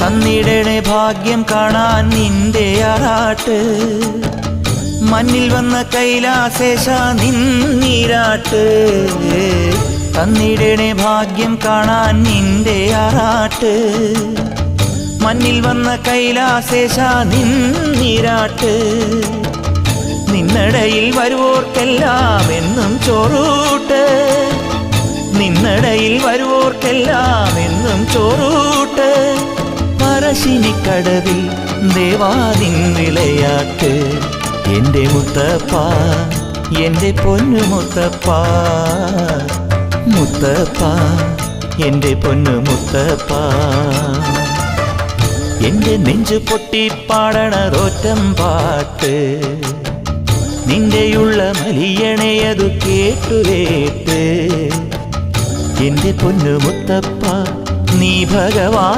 തന്നിടണേ ഭാഗ്യം കാണാൻ നിന്റെ ആറാട്ട്. മണ്ണിൽ വന്ന കൈലാസേശ നിന്നീരാട്ട്. തന്നിടണേ ഭാഗ്യം കാണാൻ നിന്റെ ആറാട്ട്. മണ്ണിൽ വന്ന കൈലാസേശ നിന്നീരാട്ട്. നിന്നടയിൽ വരുവോർക്കെല്ലാം എന്നും ചോറൂട്ട്. നിന്നടയിൽ വരുവോർക്കെല്ലാം എന്നും ചോറൂട്ട്. പറശ്ശിനിക്കടവിൽ ദേവാദിൻ വിളയാട്ട്. എൻ്റെ മുത്തപ്പ, എൻ്റെ പൊന്നു മുത്തപ്പ, മുത്തപ്പ, എൻ്റെ പൊന്നു മുത്തപ്പ. എൻ്റെ നെഞ്ചു പൊട്ടി പാടണറോറ്റം പാട്ട്. നിന്റെയുള്ള മലിയണയതു കേട്ടു. എൻ്റെ പൊന്നു മുത്തപ്പ, നീ ഭഗവാൻ.